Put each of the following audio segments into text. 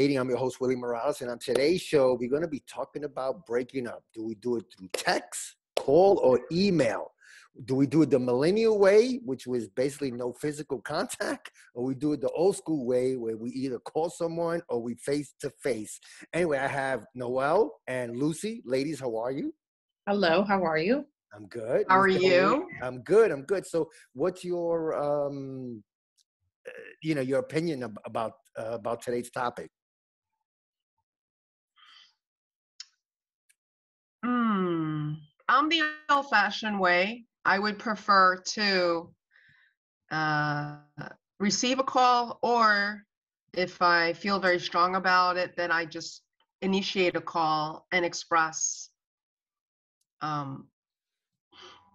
I'm your host, Willie Morales, and on today's show, we're going to be talking about breaking up. Do we do it through text, call, or email? Do we do it the millennial way, which was basically no physical contact, or we do it the old school way where we either call someone or we face to face? Anyway, I have Noelle and Lucy. Ladies, how are you? Hello, how are you? I'm good. How are you? I'm good. I'm good. So what's your your opinion about today's topic? I'm the old-fashioned way. I would prefer to receive a call, or if I feel very strong about it, then I just initiate a call and express that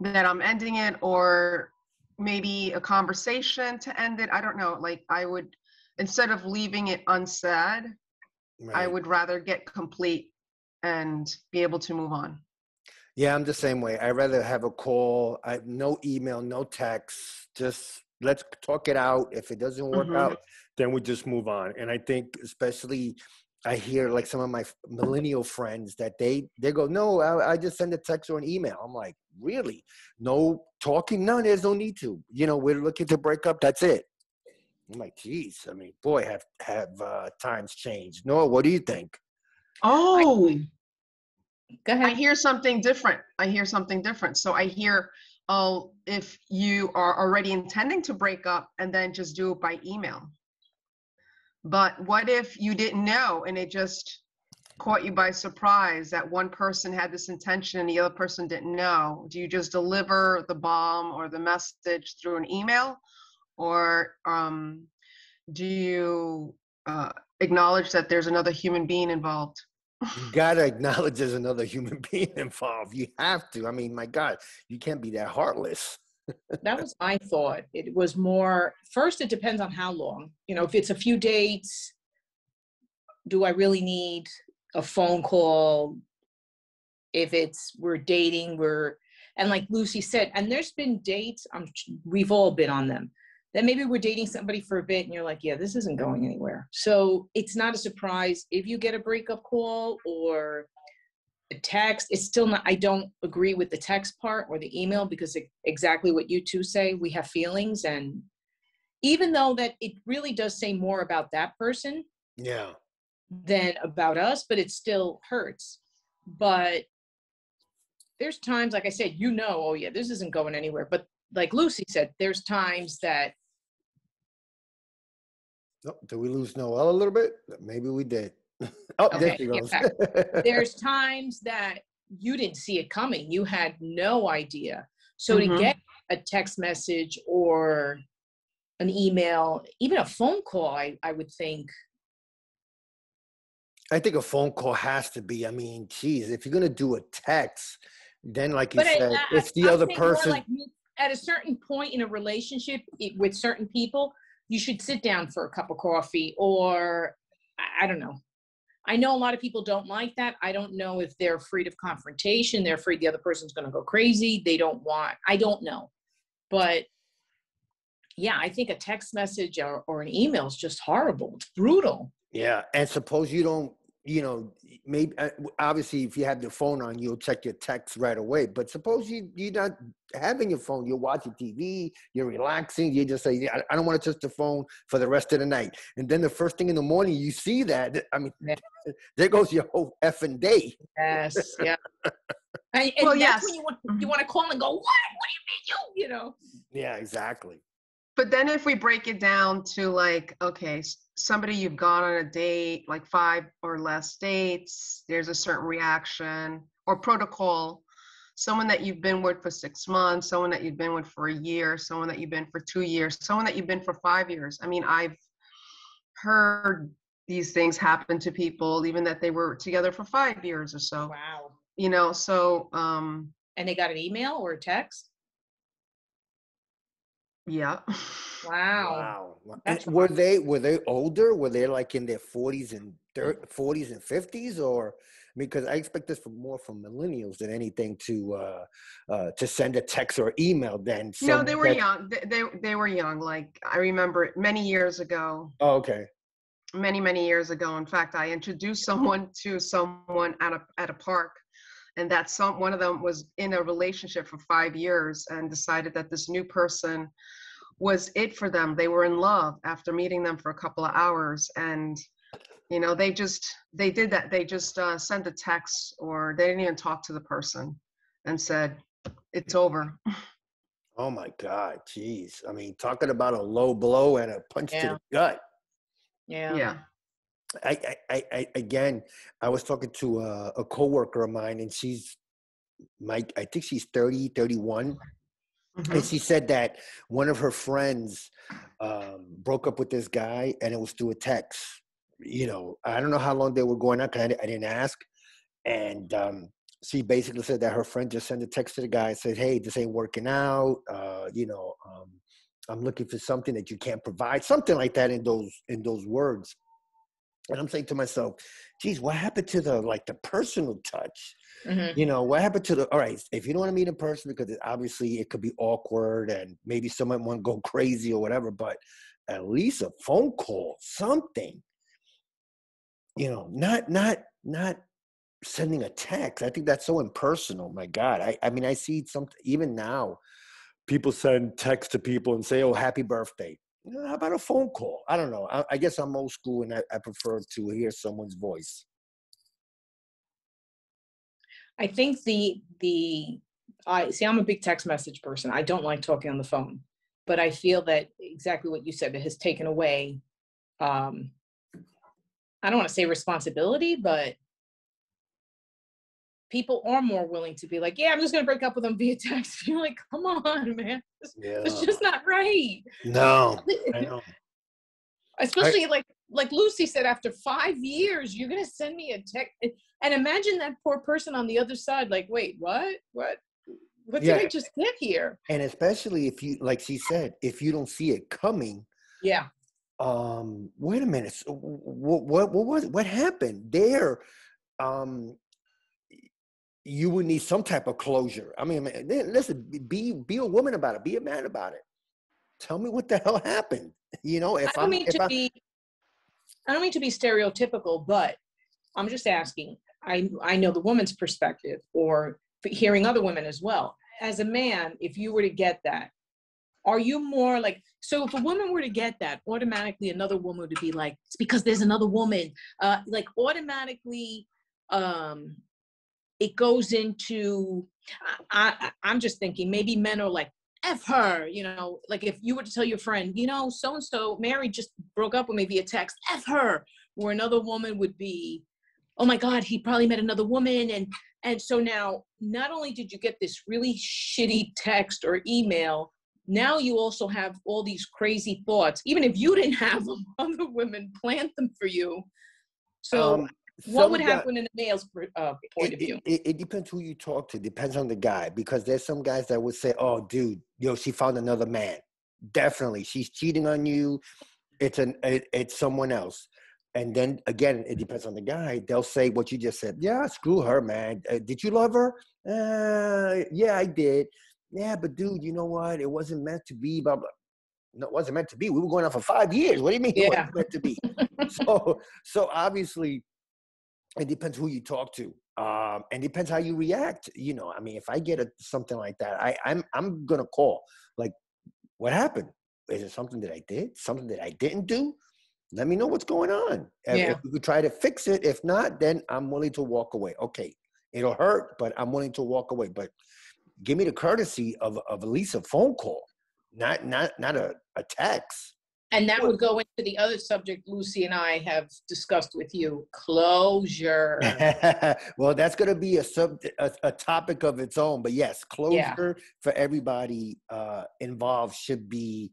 I'm ending it, or maybe a conversation to end it. I don't know. Like, I would, instead of leaving it unsaid, Right. I would rather get complete and be able to move on. Yeah, I'm the same way. I'd rather have a call, no email, no text. Just let's talk it out. If it doesn't work out, then we just move on. And I think especially I hear like some of my millennial friends that they go, no, I just send a text or an email. I'm like, really? No talking? No, there's no need to. We're looking to break up. That's it. I'm like, geez, I mean, boy, have times changed. Noah, what do you think? Oh, go ahead. I hear something different. So I hear, if you are already intending to break up, and then just do it by email. But what if you didn't know and it just caught you by surprise that one person had this intention and the other person didn't know? Do you just deliver the bomb or the message through an email? Or do you acknowledge that there's another human being involved? You gotta acknowledge there's another human being involved. You have to. I mean, my God, you can't be that heartless. That was my thought. It was more, first, it depends on how long. If it's a few dates, do I really need a phone call? If we're dating, and like Lucy said, and there's been dates, we've all been on them, that maybe we're dating somebody for a bit and you're like, yeah, this isn't going anywhere. So it's not a surprise if you get a breakup call or a text. It's still not, I don't agree with the text part or the email, because exactly what you two say, we have feelings. And even though that it really does say more about that person than about us, but it still hurts. But there's times, like I said, oh yeah, this isn't going anywhere. But like Lucy said, there's times that. Oh, did we lose Noelle a little bit? Maybe we did. Oh, okay. There she goes. There's times that you didn't see it coming. You had no idea. So to get a text message or an email, even a phone call, I would think. I think a phone call has to be. I mean, geez, if you're going to do a text, then like you said, it's the other person. Like, at a certain point in a relationship with certain people, you should sit down for a cup of coffee, or I don't know. I know a lot of people don't like that. I don't know if they're afraid of confrontation. They're afraid the other person's going to go crazy. I don't know. But yeah, I think a text message or an email is just horrible. It's brutal. Yeah. And suppose you don't, maybe obviously if you have your phone on, you'll check your text right away. But suppose you're not having your phone, you're watching TV, you're relaxing, you just say, I don't want to touch the phone for the rest of the night. And then the first thing in the morning, you see that. I mean, there goes your whole effing day. Yes. Yeah. and well, that's when you want to call and go, what? What do you mean Yeah, exactly. But then if we break it down to like, okay, somebody you've gone on a date, like 5 or less dates, there's a certain reaction or protocol. Someone that you've been with for 6 months, someone that you've been with for a year, someone that you've been for 2 years, someone that you've been for 5 years. I mean, I've heard these things happen to people, even that they were together for 5 years or so. Wow. So. And they got an email or a text? Yeah. Wow. And were they older? Were they like in their 40s and 50s, or because I expect this more from millennials than anything to send a text or email. Then no, they were young. They were young. Like I remember many years ago. Oh, okay. many, many years ago. In fact, I introduced someone to someone at a park, and that one of them was in a relationship for 5 years and decided that this new person was it for them. They were in love after meeting them for a couple of hours, and they did that. They just sent a text, or they didn't even talk to the person, and said, "It's over." Oh my God, geez. I mean, talking about a low blow and a punch to the gut. Yeah. Yeah. I again, I was talking to a coworker of mine, and I think she's 30, 31. And she said that one of her friends broke up with this guy, and it was through a text. I don't know how long they were going out, because I didn't ask. And she basically said that her friend just sent a text to the guy and said, "Hey, this ain't working out. I'm looking for something that you can't provide," something like that in those words. And I'm saying to myself, geez, what happened to the personal touch? What happened to all right, if you don't want to meet in person, because obviously it could be awkward and maybe someone want to go crazy or whatever, but at least a phone call, something, not sending a text. I think that's so impersonal. My God. I mean, I see something, even now, people send texts to people and say, "Oh, happy birthday." How about a phone call? I don't know. I guess I'm old school, and I prefer to hear someone's voice. I think I'm a big text message person. I don't like talking on the phone, but I feel that exactly what you said, it has taken away, I don't want to say responsibility, but people are more willing to be like, yeah, I'm just going to break up with them via text. You're like, come on, man. It's just not right. No, I know. Especially like Lucy said, after 5 years, you're going to send me a text. And imagine that poor person on the other side, like, wait, what did I just get here? And especially if you, like she said, if you don't see it coming. Yeah. Wait a minute. So what happened there? You would need some type of closure. I mean, listen, be a woman about it. Be a man about it. Tell me what the hell happened. I don't mean to be stereotypical, but I'm just asking. I know the woman's perspective, or hearing other women as well. As a man, if you were to get that, are you more like, so if a woman were to get that, automatically another woman would be like, it's because there's another woman, like automatically, it goes into, I'm just thinking maybe men are like, F her, like if you were to tell your friend, so-and-so Mary just broke up with me via text, F her, where another woman would be, oh my God, he probably met another woman. And so now, not only did you get this really shitty text or email, now you also have all these crazy thoughts. Even if you didn't have them, other women plant them for you. So what would happen in a male's point of view? It depends who you talk to. Depends on the guy, because there's some guys that would say, "Oh, dude, she found another man. Definitely, she's cheating on you. It's someone else." And then again, it depends on the guy. They'll say what you just said. Yeah, screw her, man. Did you love her? Yeah, I did. Yeah, but dude, you know what? It wasn't meant to be. Blah blah. No, it wasn't meant to be. We were going on for 5 years. What do you mean it wasn't meant to be? So obviously, it depends who you talk to, and depends how you react. I mean, if I get something like that, I'm gonna call. Like, what happened? Is it something that I did? Something that I didn't do? Let me know what's going on. If we could try to fix it. If not, then I'm willing to walk away. Okay, it'll hurt, but I'm willing to walk away. But give me the courtesy of at least a phone call, not a text. And that would go into the other subject Lucy and I have discussed with you, closure. Well, that's going to be a topic of its own. But yes, closure for everybody involved should be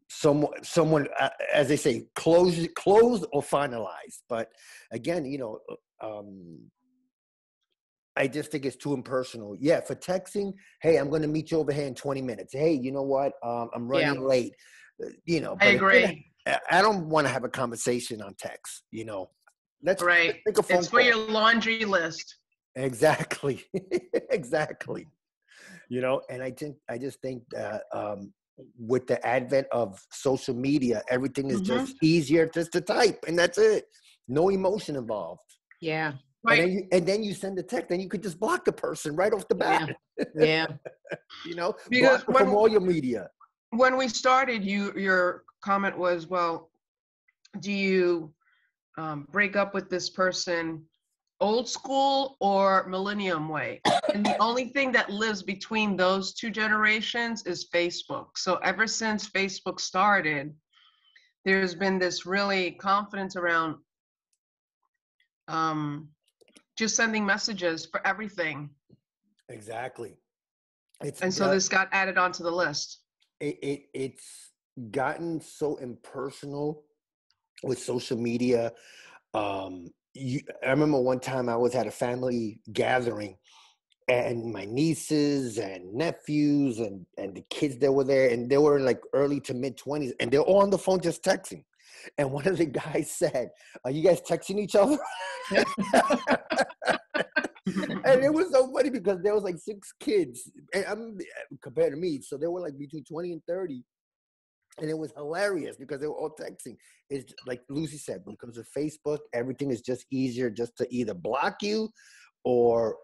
someone, as they say, closed or finalized. But again, I just think it's too impersonal. Yeah, for texting, hey, I'm going to meet you over here in 20 minutes. Hey, you know what? I'm running late. I agree. I don't want to have a conversation on text. Let's make a phone It's for call. your laundry list. Exactly. Exactly. And I just think that with the advent of social media, everything is Mm-hmm. just easier just to type, and that's it. No emotion involved. Yeah. Right. And then you send a text, and you could just block the person right off the bat. Yeah. You know, Because block them from all your media. when we started, your comment was, well, do you break up with this person old school or millennium way? And the only thing that lives between those two generations is Facebook. So ever since Facebook started, there's been this really confidence around just sending messages for everything. Exactly. And so this got added onto the list. It's gotten so impersonal with social media. I remember one time I was at a family gathering, and my nieces and nephews and the kids that were there, and they were like early to mid 20s, and they're all on the phone just texting. And one of the guys said, "Are you guys texting each other?" And it was so funny because there was like 6 kids, and compared to me, so they were like between 20 and 30. And it was hilarious because they were all texting. It's like Lucy said, because of Facebook, everything is just easier just to either block you or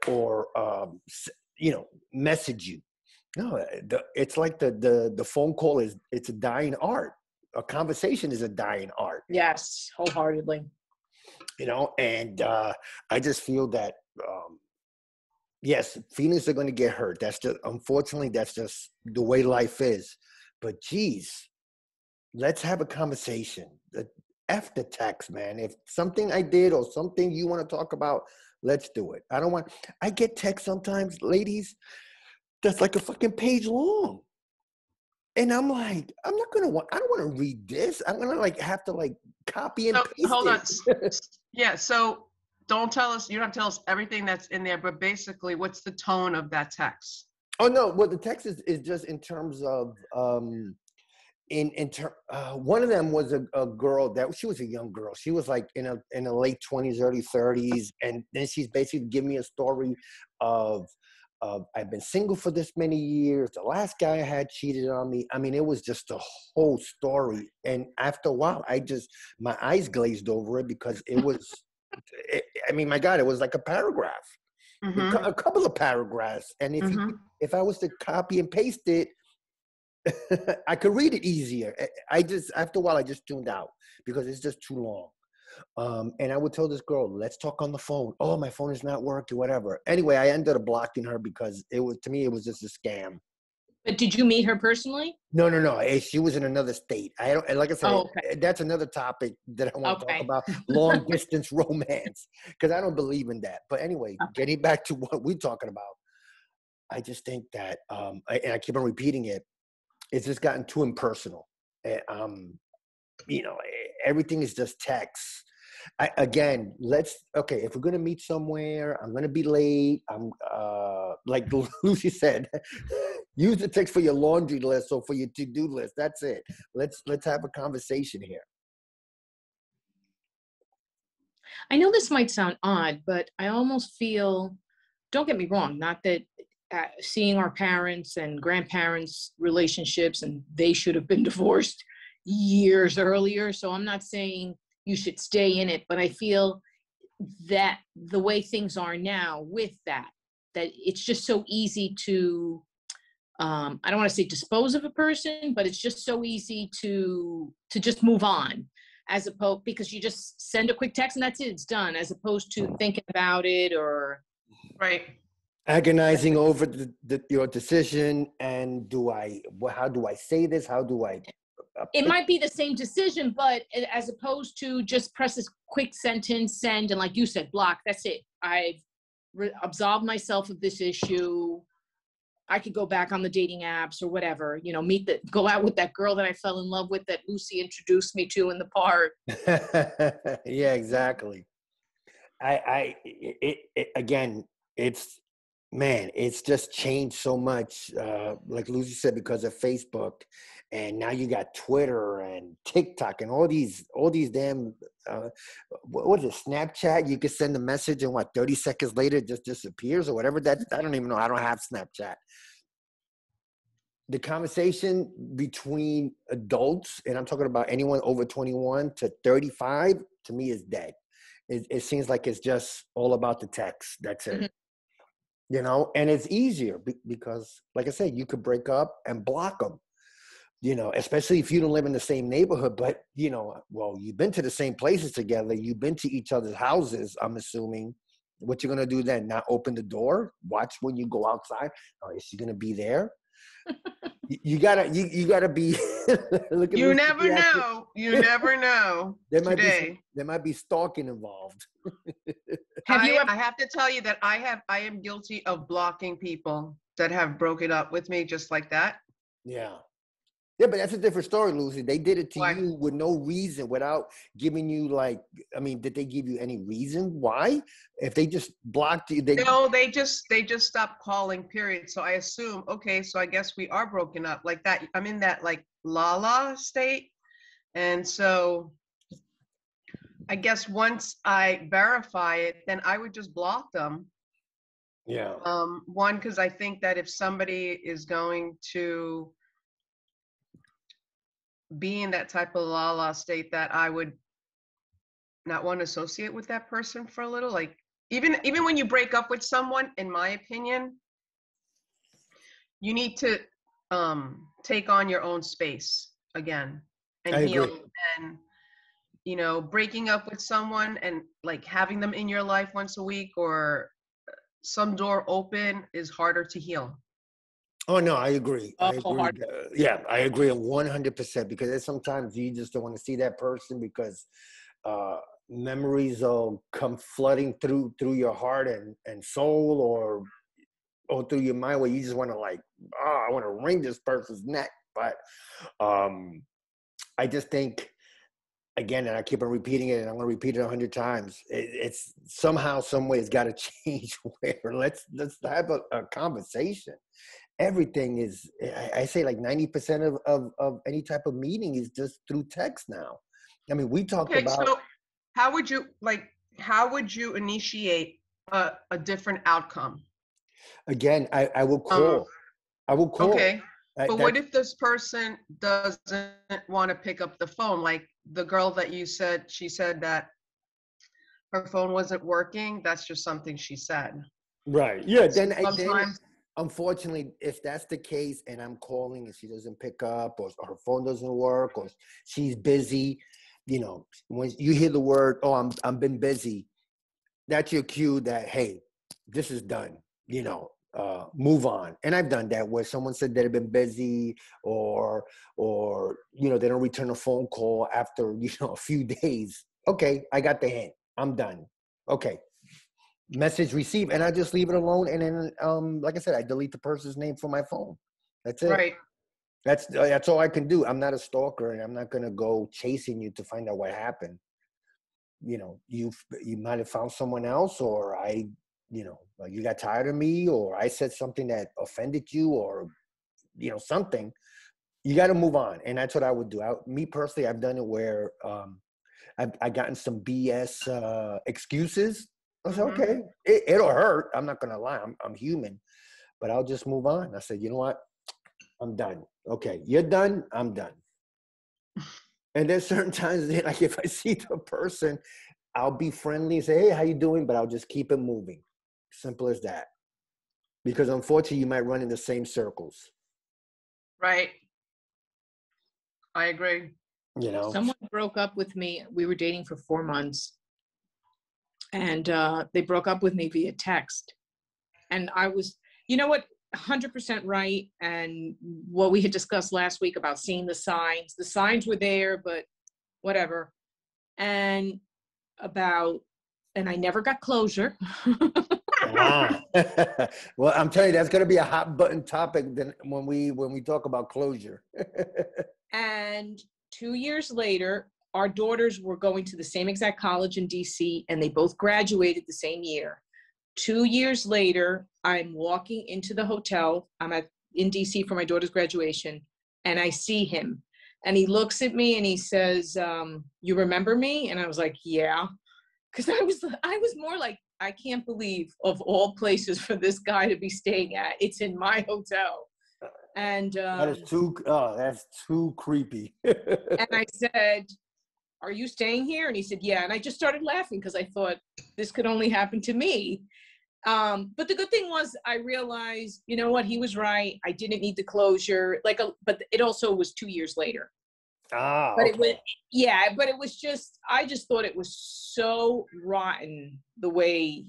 message you. No, it's like the phone call it's a dying art. A conversation is a dying art. Yes, wholeheartedly. And I just feel that yes, feelings are going to get hurt. Unfortunately, that's just the way life is. But geez, let's have a conversation. F the text, man. If something I did or something you want to talk about, let's do it. I get texts sometimes, ladies, that's like a fucking page long. And I'm like, I don't want to read this. I'm going to have to copy and paste hold on. it. Yeah, so don't tell us, you don't have to tell us everything that's in there, but basically what's the tone of that text? Oh, no. Well, the text is just in terms of, one of them was a girl she was a young girl. She was like in the late 20s, early 30s. And then she's basically giving me a story of I've been single for this many years. The last guy I had cheated on me. I mean, it was just a whole story. And after a while, my eyes glazed over it because it was, my God, it was like a paragraph, Mm-hmm. a couple of paragraphs. And if I was to copy and paste it, I could read it easier. After a while, I just tuned out because it's just too long. And I would tell this girl, let's talk on the phone. Oh, my phone is not working, whatever. Anyway, I ended up blocking her because to me, it was just a scam. But did you meet her personally? No. She was in another state. Like I said, okay. That's another topic that I want to talk about, long distance romance, because I don't believe in that. But anyway, getting back to what we're talking about, I just think that, and I keep on repeating it, it's just gotten too impersonal. Everything is just text. If we're going to meet somewhere, I'm going to be late. I'm like Lucy said, use the text for your laundry list or for your to-do list. That's it. Let's have a conversation here. I know this might sound odd, but I almost feel, don't get me wrong, not that seeing our parents and grandparents' relationships, and they should have been divorced years earlier. So I'm not saying you should stay in it, but I feel that the way things are now with that it's just so easy to, I don't want to say dispose of a person, but it's just so easy to just move on, as opposed, because you just send a quick text and that's it, it's done, as opposed to thinking about it or agonizing over your decision. And how do I say this? How do I? It might be the same decision, but as opposed to just press this quick sentence, send, and like you said, block. That's it. I've absolved myself of this issue. I could go back on the dating apps or whatever, go out with that girl that I fell in love with that Lucy introduced me to in the park. Yeah, exactly. Again, it's just changed so much. Like Lucy said, because of Facebook, and now you got Twitter and TikTok and all these damn, what is it, Snapchat? You can send a message and 30 seconds later it just disappears or whatever. I don't even know. I don't have Snapchat. the conversation between adults, and I'm talking about anyone over 21 to 35, to me is dead. It seems like it's just all about the text. That's it. You know, and it's easier because, like I said, you could break up and block them. You know, especially if you don't live in the same neighborhood, but you know, well, you've been to the same places together. You've been to each other's houses. I'm assuming. What you're gonna do then? Not open the door? Watch when you go outside. Oh, is she gonna be there? You gotta be look at You this never reaction. know. You never know today. There might be stalking involved. I have to tell you that I am guilty of blocking people that have broken up with me just like that. Yeah. Yeah, but that's a different story, Lucy. They did it to Why? you with no reason, without giving you like, I mean, did they give you any reason why? If they just blocked you, No, they just stopped calling, period. So I assume, okay, so I guess we are broken up like that. I'm in that like la state. And so I guess once I verify it, then I would just block them. Yeah. One, because I think that if somebody is going to be in that type of la state, that I would not want to associate with that person for a little. Like even when you break up with someone, in my opinion, you need to take on your own space again and heal. And you know, breaking up with someone and like having them in your life once a week or some door open is harder to heal. Oh no, I agree. I agree. Hard. Yeah, I agree 100%, because there's sometimes you just don't want to see that person because memories will come flooding through your heart and soul, or through your mind, where you just want to like, I want to wring this person's neck. But I just think, again, and I keep on repeating it, and I'm going to repeat it 100 times. It's somehow, some way, it's got to change. Where let's have a conversation. Everything is, I say like 90% of any type of meeting is just through text now. I mean, we talked about. So how would you initiate a different outcome? Again, I will call. I will call. Okay. But what if this person doesn't want to pick up the phone? Like the girl that you said, she said that her phone wasn't working. That's just something she said. Right. Yeah. So then unfortunately, if that's the case and I'm calling and she doesn't pick up, or her phone doesn't work, or she's busy, you know, when you hear the word, oh, I'm been busy, that's your cue that, hey, this is done, you know, move on. And I've done that where someone said they've been busy, or, you know, they don't return a phone call after, you know, a few days. Okay, I got the hint. I'm done. Okay. Message received, and I just leave it alone. And then, like I said, I delete the person's name from my phone. That's it. Right. That's all I can do. I'm not a stalker, and I'm not gonna go chasing you to find out what happened. You know, you might have found someone else, or you know, you got tired of me, or I said something that offended you, or you know, something. You got to move on, and that's what I would do. Me personally, I've done it where I've gotten some BS excuses. I said, okay, it'll hurt. I'm not gonna lie. I'm human, but I'll just move on. I said, you know what? I'm done. Okay, you're done. I'm done. And there's certain times that, like, if I see the person, I'll be friendly and say, hey, how you doing? But I'll just keep it moving. Simple as that. Because unfortunately, you might run in the same circles. Right. I agree. You know, someone broke up with me. We were dating for 4 months. And they broke up with me via text. And I was, you know what, 100% right. And what we had discussed last week about seeing the signs were there, but whatever. And I never got closure. Well, I'm telling you, that's going to be a hot button topic then when we talk about closure. And 2 years later, our daughters were going to the same exact college in DC, and they both graduated the same year. 2 years later, I'm walking into the hotel. I'm in DC for my daughter's graduation, and I see him. And he looks at me and he says, you remember me? And I was like, yeah. Because I was more like, I can't believe, of all places for this guy to be staying at, it's in my hotel. And that's too creepy. and I said, "Are you staying here?" And he said, "Yeah." And I just started laughing because I thought this could only happen to me. But the good thing was I realized, you know what, he was right. I didn't need the closure. But it also was 2 years later. But it was, yeah, but it was just, I just thought it was so rotten the way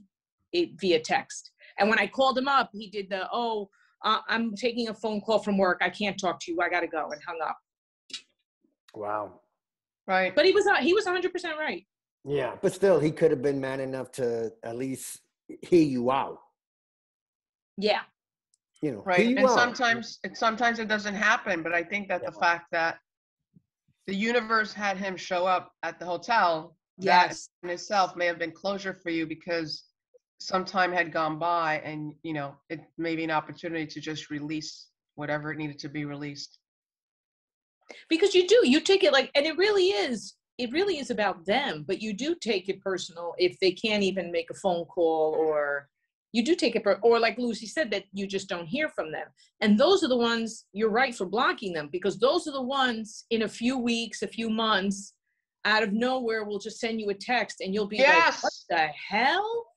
it via text. And when I called him up, he did I'm taking a phone call from work. I can't talk to you. I got to go, and hung up. Wow. Right. But he was 100% right. Yeah, but still, he could have been man enough to at least hear you out. Yeah. You know, Right. And sometimes it doesn't happen. But I think that the fact that the universe had him show up at the hotel, that Yes. in itself may have been closure for you, because some time had gone by, and it may be an opportunity to just release whatever it needed to be released. Because you take it and it really is about them, but you do take it personal if they can't even make a phone call, or you do take it, or like Lucy said, that you just don't hear from them. And those are the ones, you're right for blocking them, because those are the ones in a few weeks, a few months, out of nowhere will just send you a text, and you'll be like, what the hell?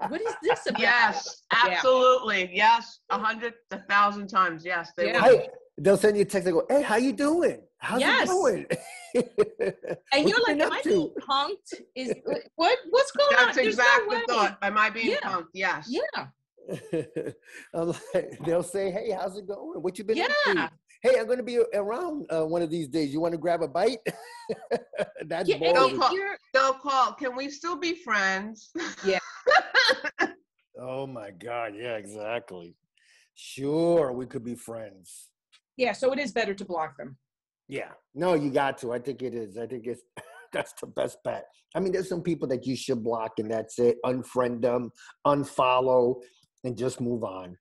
What is this about? Yes, absolutely. Yeah. Yes, 100, 1,000 times. Yes, they will. They'll send you a text and go, "Hey, how you doing? How's it going?" And you're like, "Am I being punked? What's going on?" That's exactly the thought. Am I being punked? Yes. Yeah. They'll say, "Hey, how's it going? What you been up to? Hey, I'm going to be around one of these days. You want to grab a bite?" That's boring. They'll call. Can we still be friends? Yeah. Oh my God. Yeah, exactly. Sure, we could be friends. Yeah, so it is better to block them. Yeah. No, you got to. I think it is. I think that's the best bet. I mean, there's some people that you should block, and that's it. Unfriend them, unfollow, and just move on.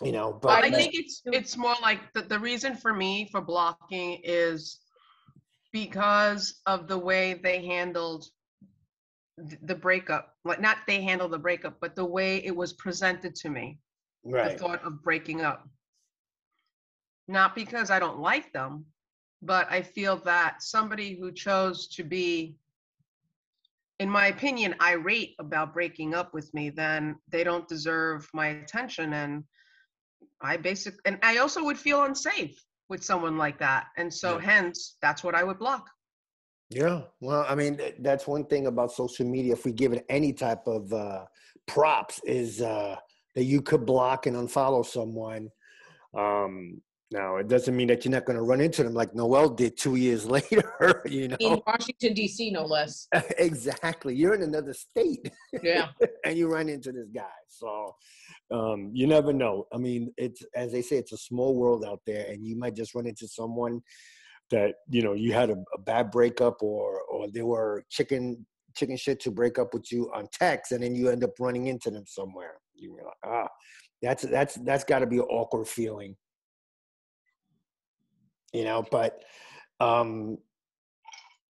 But I think it's more like the reason for me for blocking is because of the way they handled the breakup. Like, not they handled the breakup, but the way it was presented to me. Right. The thought of breaking up. Not because I don't like them, but I feel that somebody who chose to be, in my opinion, irate about breaking up with me, then they don't deserve my attention. And I also would feel unsafe with someone like that. And so hence, that's what I would block. Yeah. Well, I mean, that's one thing about social media. If we give it any type of props, is that you could block and unfollow someone. Now, it doesn't mean that you're not going to run into them like Noelle did 2 years later, In Washington, D.C., no less. Exactly. You're in another state. Yeah. And you run into this guy. So you never know. I mean, it's, as they say, it's a small world out there, and you might just run into someone that, you had a bad breakup, or they were chicken shit to break up with you on text, and then you end up running into them somewhere. You're like, that's got to be an awkward feeling. But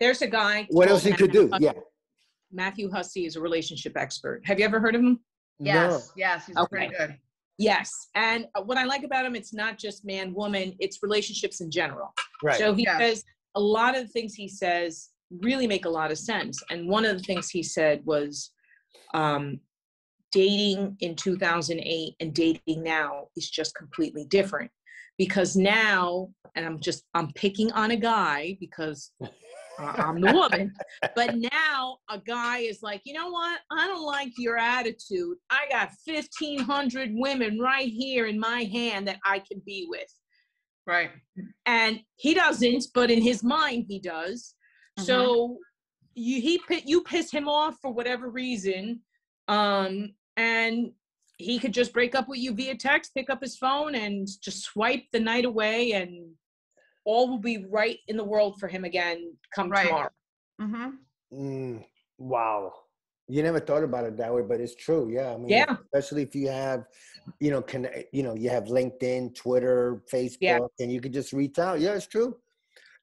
there's a guy. What else he could do? Yeah. Matthew Hussey is a relationship expert. Have you ever heard of him? Yes. No. Yes. He's pretty good. Yes. And what I like about him, it's not just man, woman, it's relationships in general. Right. So he says a lot of the things he says really make a lot of sense. And one of the things he said was dating in 2008 and dating now is just completely different. Because now, and I'm picking on a guy because I'm the woman, but now a guy is like, you know what? I don't like your attitude. I got 1,500 women right here in my hand that I can be with. Right. And he doesn't, but in his mind he does. Mm-hmm. So you piss him off for whatever reason, and he could just break up with you via text, pick up his phone, and just swipe the night away, and all will be right in the world for him again come tomorrow. Mm-hmm. Wow. You never thought about it that way, but it's true. Yeah. I mean, especially if you have, you have LinkedIn, Twitter, Facebook, and you could just reach out. Yeah, it's true.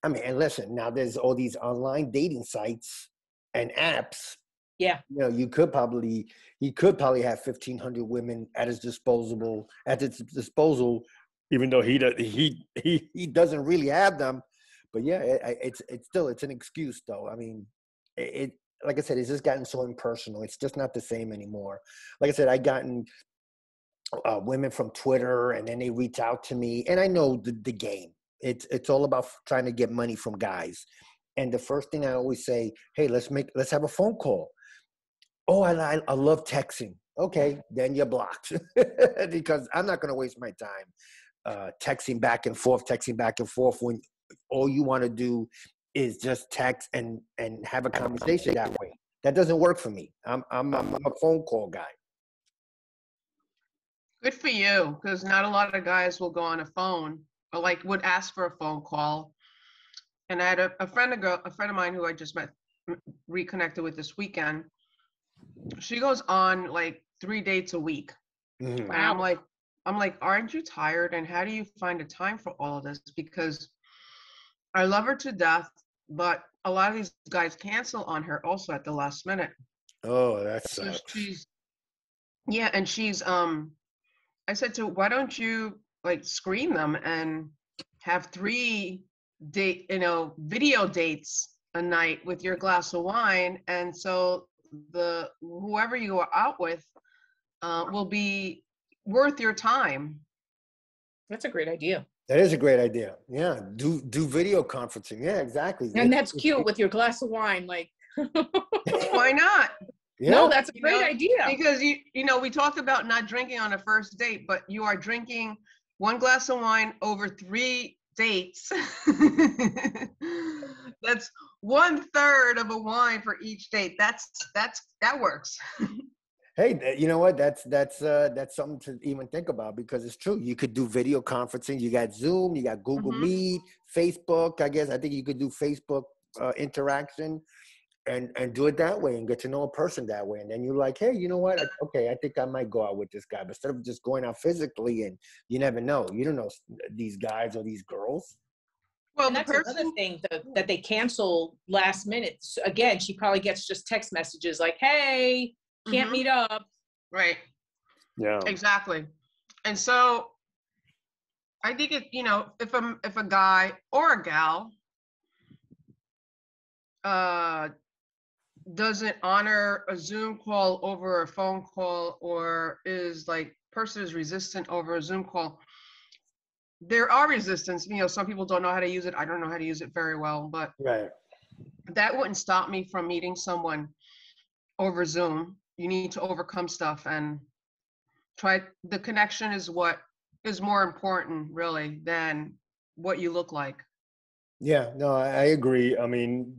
I mean, and listen, now there's all these online dating sites and apps Yeah. You know, he could probably have 1,500 women at his disposal, even though he doesn't really have them. But yeah, it's still, it's an excuse though. I mean, it like I said, it's just gotten so impersonal. It's just not the same anymore. Like I said, I gotten women from Twitter, and then they reach out to me, and I know the game. It's all about trying to get money from guys. And the first thing I always say, hey, let's have a phone call. Oh, I love texting. Okay, then you're blocked because I'm not going to waste my time texting back and forth when all you want to do is just text and have a conversation that way. That doesn't work for me. I'm a phone call guy. Good for you, because not a lot of guys will go on a phone or like would ask for a phone call. And I had a friend of mine who I just reconnected with this weekend. She goes on like 3 dates a week. Mm-hmm. And I'm like, aren't you tired? And how do you find a time for all of this? Because I love her to death, but a lot of these guys cancel on her also at the last minute. Oh, that So sucks. she's I said to her, why don't you like screen them and have 3 video dates a night with your glass of wine, and so the whoever you are out with will be worth your time. That's a great idea. That is a great idea. Yeah, do video conferencing. Yeah, exactly. And that's cute with your glass of wine, like. Why not? Yeah. No, that's a great idea. Because we talked about not drinking on a first date, but you are drinking 1 glass of wine over 3 dates. That's 1/3 of a wine for each date. That works. Hey, you know what? That's something to even think about, because it's true. You could do video conferencing. You got Zoom. You got Google Meet, Facebook. I think you could do Facebook interaction and do it that way and get to know a person that way. And then you're like, hey, you know what? Okay, I think I might go out with this guy. But instead of just going out physically, and you never know. You don't know these guys or these girls. Well, and that's another thing that they cancel last minute. So again, she probably gets just text messages like, hey, can't meet up. Right. Yeah. Exactly. And so I think if a guy or a gal doesn't honor a Zoom call over a phone call, or person is resistant over a Zoom call, there are resistance. Some people don't know how to use it. I don't know how to use it very well, but Right. that wouldn't stop me from meeting someone over Zoom. You need to overcome stuff and try. The connection is what is more important, really, than what you look like. Yeah, no, I agree. I mean,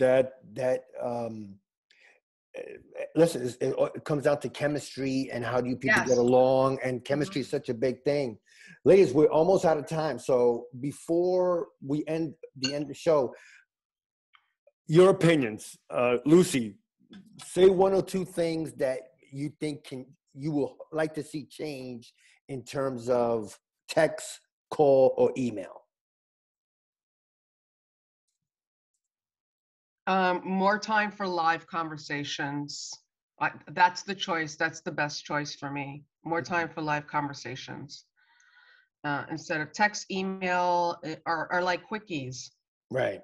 listen, it comes down to chemistry and how do you people get along, and chemistry is such a big thing. Ladies, we're almost out of time. So before we end the show, your opinions, Lucy, say 1 or 2 things that you think you will like to see change in terms of text, call, or email. More time for live conversations. That's the choice. That's the best choice for me. More time for live conversations. Instead of text, email, are like quickies. Right.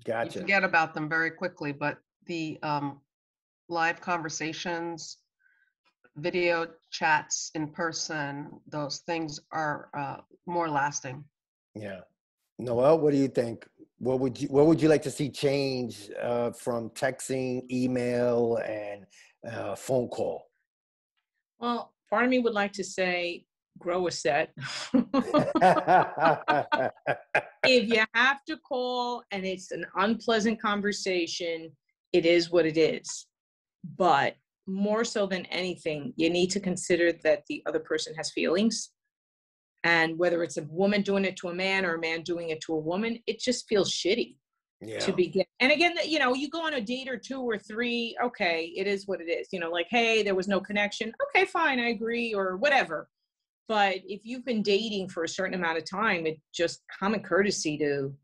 Gotcha. You forget about them very quickly, but the live conversations, video chats in person, those things are more lasting. Yeah. Noelle, what do you think? What would you like to see change from texting, email, and phone call? Well, part of me would like to say, grow a set. If you have to call and it's an unpleasant conversation, it is what it is. But more so than anything, you need to consider that the other person has feelings. And whether it's a woman doing it to a man or a man doing it to a woman, it just feels shitty to begin. And again, you go on a date or 2 or 3, okay, it is what it is. Like, hey, there was no connection. Okay, fine, I agree, or whatever. But if you've been dating for a certain amount of time, it's just common courtesy to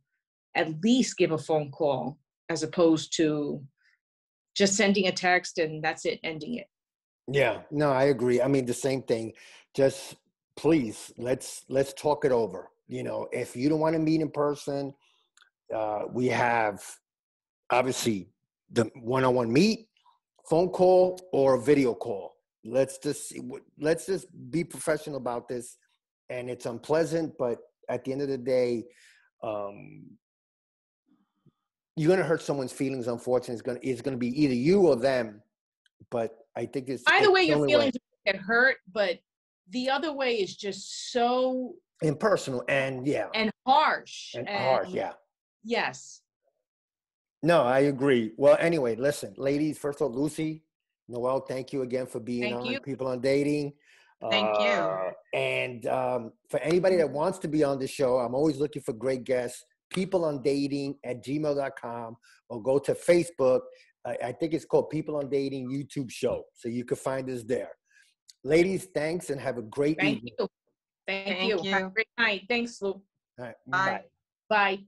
at least give a phone call, as opposed to just sending a text and that's it, ending it. Yeah, no, I agree. I mean, the same thing. Just please, let's talk it over. You know, if you don't want to meet in person, we have obviously the one-on-one meet, phone call, or video call. Let's just be professional about this. And it's unpleasant, but at the end of the day, you're gonna hurt someone's feelings. Unfortunately, it's gonna be either you or them. But I think it's Either way, the your only feelings get hurt, but the other way is just so impersonal and harsh. and harsh. Yeah. Yes. No, I agree. Well, anyway, listen, ladies. First of all, Lucy, Noelle, thank you again for being Thank on you. People on Dating. Thank you. And for anybody that wants to be on the show, I'm always looking for great guests. peopleondating@gmail.com, or go to Facebook. I think it's called People on Dating YouTube show. So you can find us there. Ladies, thanks and have a great evening. Thank you. Thank you. Have a great night. Thanks, Lou. All right, Bye. bye. Bye.